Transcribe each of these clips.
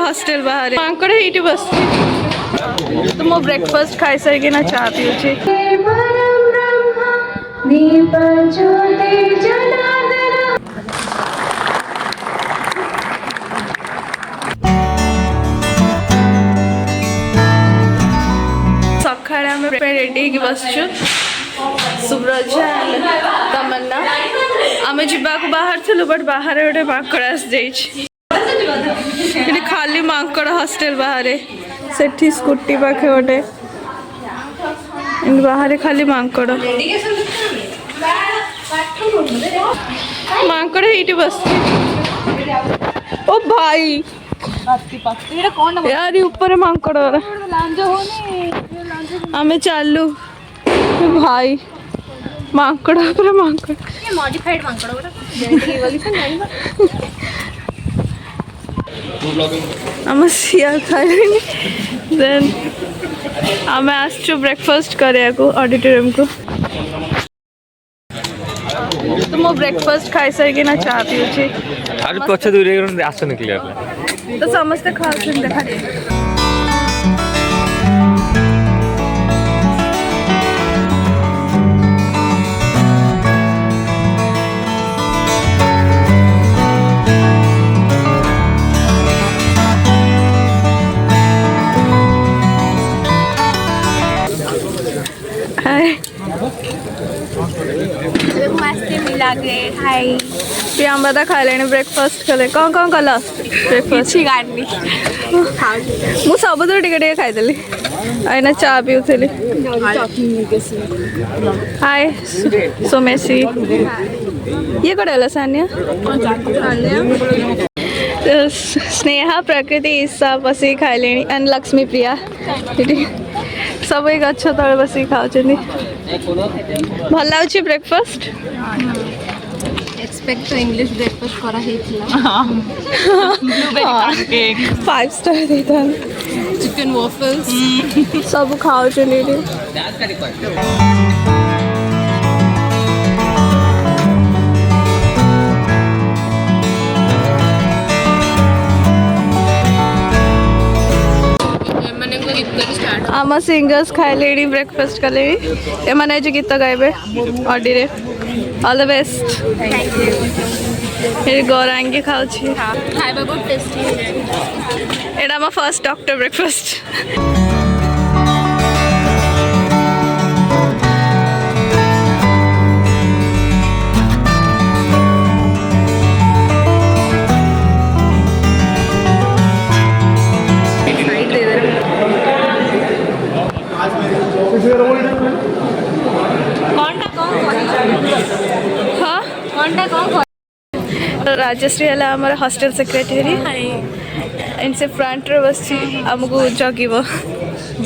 Hostel बाहर मांकड़ ये बस तो मो ब्रेकफास्ट खाई सारी ना चा पीछे सकाଳେ आम रेडी की बसचु सुब्रजा तमन्ना आम जावाक बाहर थलु बट बाहर गोटे माकड़ आसी खाली माकड़ हॉस्टेल बाहर सेठी स्कूटी पाखे गोटे बाहर खाली माकड़ माकड़ ये बस ओ भाई यार ऊपर माकड़ आम चालू भाई माकड़ पूरा माकड़ मॉडिफाइड माकड़ आम सिया खाई देन आम आसचु ब्रेकफास्ट करिया को ऑडिटोरियम को तो मो ब्रेकफास्ट खाई सारी ना चा पीछे आज पछे दूर आस निकले तो समस्ते खाते देखा हम बता खा लेने ब्रेकफास्ट कले कौन कौन कल ब्रेकफास्ट मु सब टे खाईदेली आईना चा पीऊली हाय सोमेशी ये कड़े सानिया स्नेहा प्रकृति ईसा बस खाइले एंड लक्ष्मी प्रिया सब गच तले बस खाऊँ भल लगे ब्रेकफास्ट एक्सपेक्ट तो इंग्लिश ब्रेकफास्ट करा केक 5 स्टार देता चिकन वॉफल्स सब खाओ आम सिंगर्स खाइले ब्रेकफास्ट कले एमाने गीत गाइबे ऑडी रे ऑल द बेस्ट गौरांगी खाऊ खाइबा बहुत टेस्टी एटा आम फर्स्ट डॉक्टर ब्रेकफास्ट राजश्री है हमारा हॉस्टल सेक्रेटरी इनसे फ्रंट रे बस आमको जगिब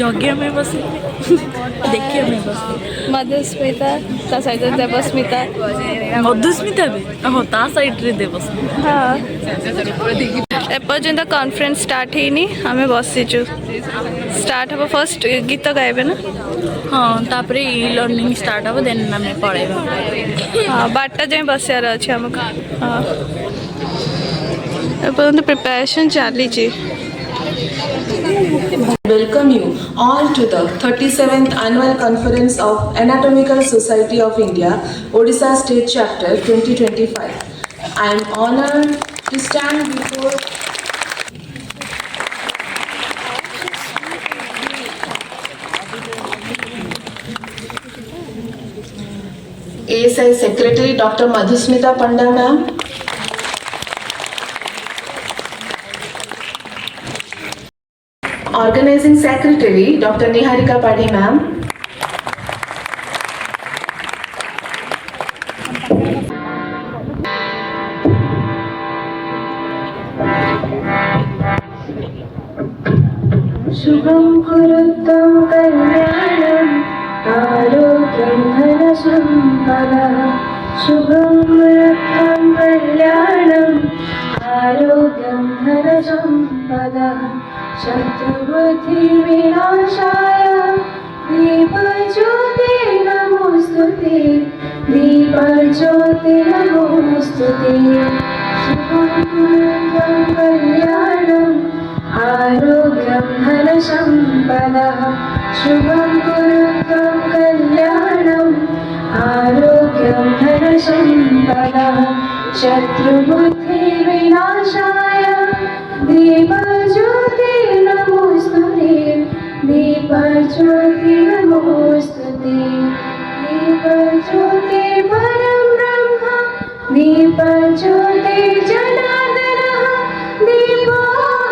जगिया में बस देखिए में बस मधुस्मिता ता सहित देवस्मिता मधुस्मिता भी हाँ ता साइड रे देवस्मिता हाँ एपर्यंत कॉन्फ्रेंस स्टार्ट है आम बसीचु स्टार्ट हम फर्स्ट गीत गाइबे ना हाँ तापर ई लर्निंग स्टार्ट हम देन आम पढ़ेगा हाँ 12टा जाए बसार अच्छे आमको हाँ एपर्यंत प्रिपरेशन चली Welcome you all to the 37th Annual Conference of Anatomical Society of India, Odisha State Chapter 2025. I am honored to stand before ASI Secretary Dr. Madhusmita Panda ma'am, Organizing Secretary Dr. Niharika Padhi ma'am, Shubham Kuruttam Kalyanam Arogyam Dhanasambhada Shubham Kuruttam Kalyanam Arogyam Dhanasambhada Shatrubudhi Vinashaya Deepajyote Namostute Deepajyote Namostute Shubham Kuruttam Kalyanam धनसम्पदः शुभं कुरुत्वं कल्याणम् आरोग्यं धनसम्पदः शत्रुबुद्धिविनाशाय दीपज्योतिर्नमोऽस्तुते दीपज्योतिर्नमोऽस्तुते दीपज्योतिर्परं ब्रह्म दीपज्योतिर्जनार्दनः दीपो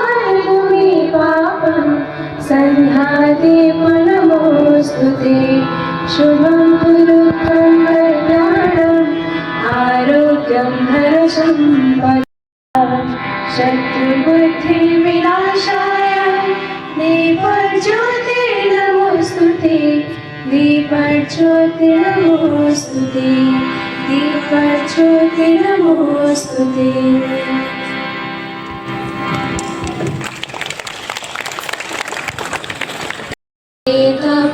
हरतु मे पापं सन्ध्यादीपो नमोऽस्तुते शुभं कुरुत्वं कल्याणम् आरोग्यं धनसम्पदः शत्रुबुद्धिविनाशाय दीपज्योतिर्नमोऽस्तुते दीपज्योतिर्नमोऽस्तुते दीपज्योतिर्नमोऽस्तुते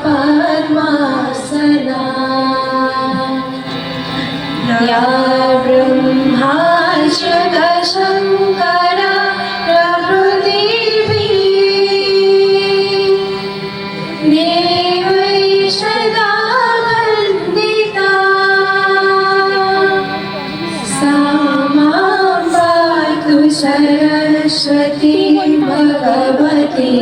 पद्मासना या ब्रह्माच्युतशङ्करा प्रभृतिभिः देवैः सदा वन्दिता सा मां पातु सरस्वती भगवती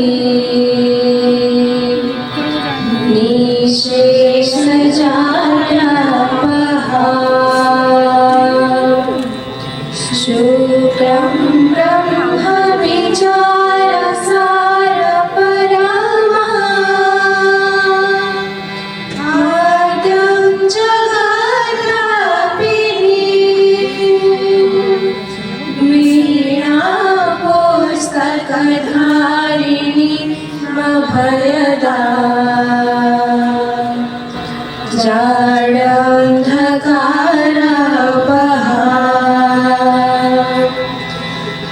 शुक्रं ब्रह्म विचारसारपरमा आद्यं जगद्व्यापिनी वीणापुस्तकधारिणी अभयदा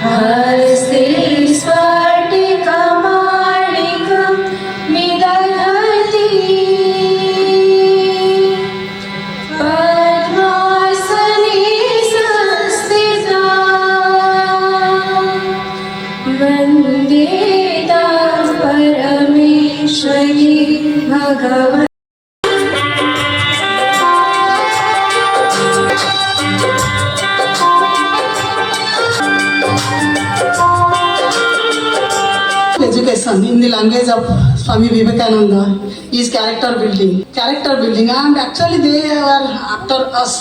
हस्ते स्फटिकमाणिकं विदधति पद्मासने संस्थिता वन्दे तां परमेश्वरी Bhagwati education in the language of Swami Vivekananda is character building. Character building, and actually they were after us,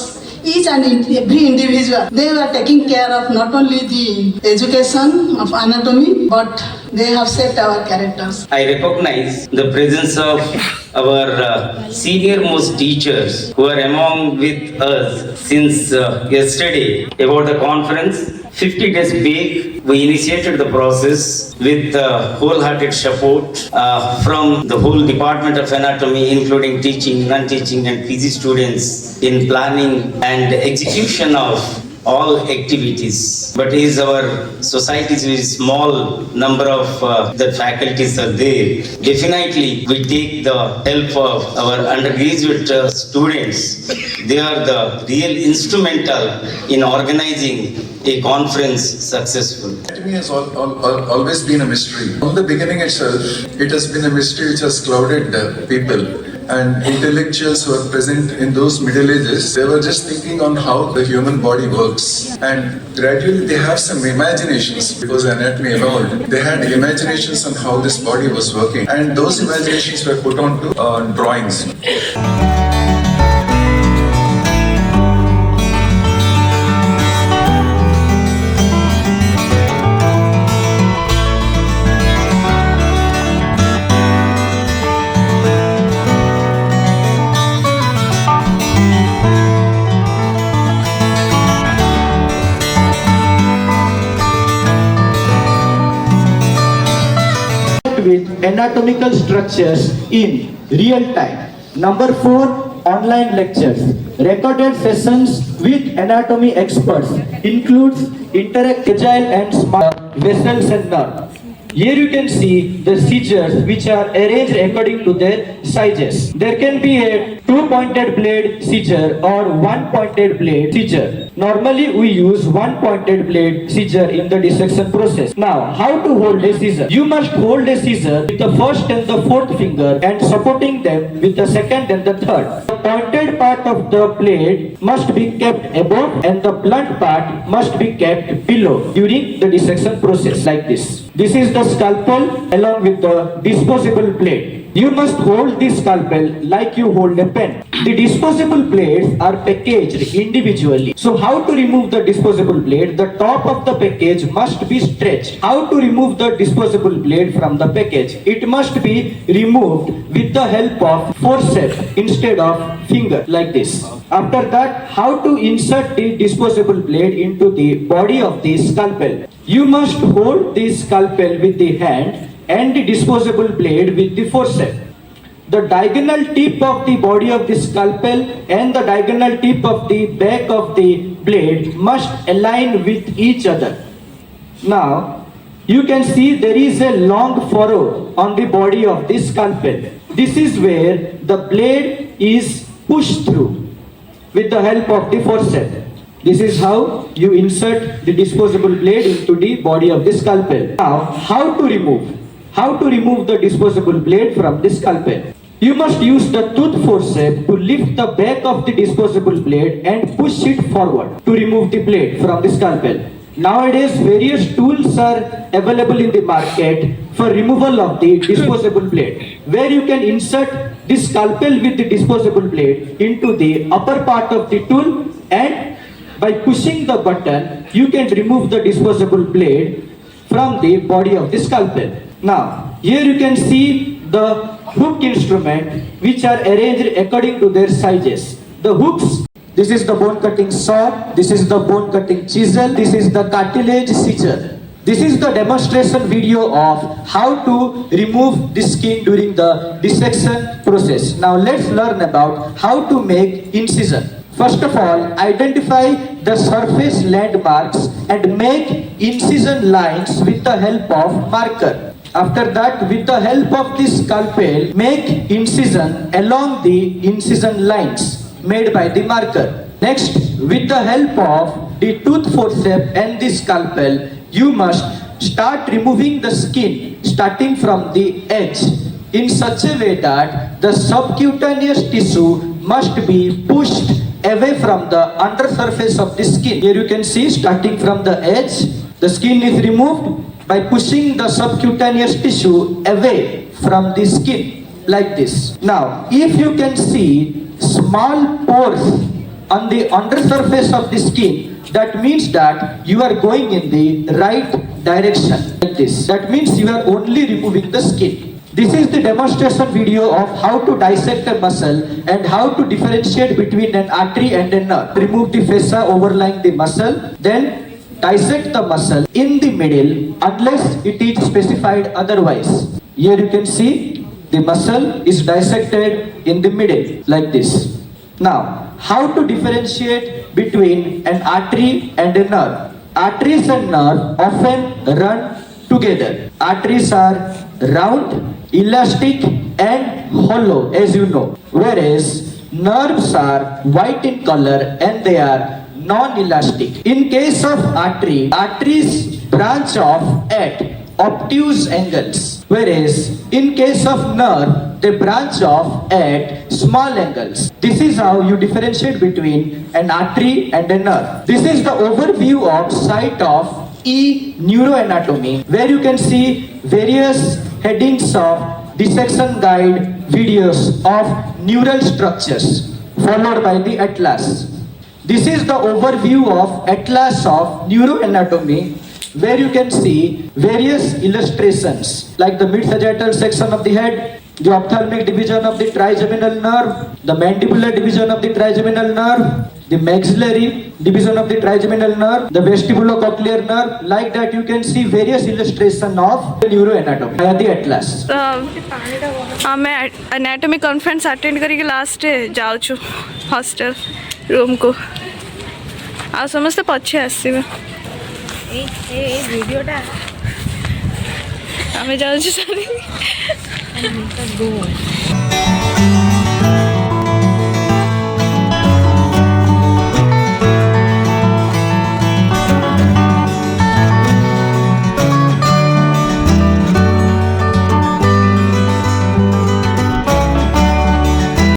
each and every individual. They were taking care of not only the education of anatomy, but they have shaped our characters. I recognize the presence of our senior most teachers who are among with us since yesterday about the conference. 50 days back, we initiated the process with wholehearted support from the whole Department of Anatomy, including teaching, non-teaching and PG students in planning and execution of all activities. But is our society's very small number of the faculties are there. Definitely, we take the help of our undergraduate students. They are the real instrumental in organizing a conference successful. Anatomy has always been a mystery. From the beginning itself, it has been a mystery which has clouded people. And intellectuals who are present in those Middle Ages, they were just thinking on how the human body works. And gradually they have some imaginations, because anatomy alone, they had imaginations on how this body was working. And those imaginations were put onto drawings. with anatomical structures in real time. Number 4, online lectures. Recorded sessions with anatomy experts includes interactive, agile and smart vessels and nerve. Here you can see the seizures which are arranged according to their sizes. There can be a 2-pointed blade scissor or 1-pointed blade scissor. Normally we use 1-pointed blade scissor in the dissection process. Now, how to hold a scissor? You must hold a scissor with the first and the fourth finger and supporting them with the second and the third. The pointed part of the blade must be kept above and the blunt part must be kept below during the dissection process like this. This is the scalpel along with the disposable blade. You must hold the scalpel like you hold a pen. The disposable blades are packaged individually. So how to remove the disposable blade? The top of the package must be stretched. How to remove the disposable blade from the package? It must be removed with the help of forceps instead of finger like this. After that, how to insert the disposable blade into the body of the scalpel? You must hold the scalpel with the hand and the disposable blade with the forceps. The diagonal tip of the body of the scalpel and the diagonal tip of the back of the blade must align with each other. Now, you can see there is a long furrow on the body of the scalpel. This is where the blade is pushed through with the help of the forceps. This is how you insert the disposable blade into the body of the scalpel. Now, how to remove? How to remove the disposable blade from the scalpel? You must use the tooth forceps to lift the back of the disposable blade and push it forward to remove the blade from the scalpel. Nowadays, various tools are available in the market for removal of the disposable blade, where you can insert the scalpel with the disposable blade into the upper part of the tool, and by pushing the button, you can remove the disposable blade from the body of the scalpel. Now, here you can see the hook instrument which are arranged according to their sizes. The hooks, this is the bone cutting saw, this is the bone cutting chisel, this is the cartilage scissor. This is the demonstration video of how to remove the skin during the dissection process. Now let's learn about how to make incision. First of all, identify the surface landmarks and make incision lines with the help of marker. After that, with the help of the scalpel, make incision along the incision lines made by the marker. Next, with the help of the tooth forceps and the scalpel, you must start removing the skin starting from the edge in such a way that the subcutaneous tissue must be pushed away from the under surface of the skin. Here you can see, starting from the edge, the skin is removed by pushing the subcutaneous tissue away from the skin like this. Now, if you can see small pores on the undersurface of the skin, that means that you are going in the right direction like this. That means you are only removing the skin. This is the demonstration video of how to dissect a muscle and how to differentiate between an artery and a nerve. Remove the fascia overlying the muscle, then dissect the muscle in the middle unless it is specified otherwise. Here you can see the muscle is dissected in the middle like this. Now, how to differentiate between an artery and a nerve? Arteries and nerve often run together. Arteries are round, elastic and hollow, as you know, whereas nerves are white in color and they are non-elastic. In case of artery, arteries branch off at obtuse angles, whereas in case of nerve, they branch off at small angles. This is how you differentiate between an artery and a nerve. This is the overview of site of E neuroanatomy, where you can see various headings of dissection guide videos of neural structures, followed by the atlas. This is the overview of atlas of neuroanatomy, where you can see various illustrations like the mid-sagittal section of the head, the ophthalmic division of the trigeminal nerve, the mandibular division of the trigeminal nerve, the maxillary division of the trigeminal nerve, the vestibulocochlear nerve. Like that you can see various illustrations of the neuroanatomy via the atlas. ଆମେ anatomy conference attend करके last जाऊँ hostel room को आ समस्ते पछे आसबे वीडियोटा आमे जाऊँ सारी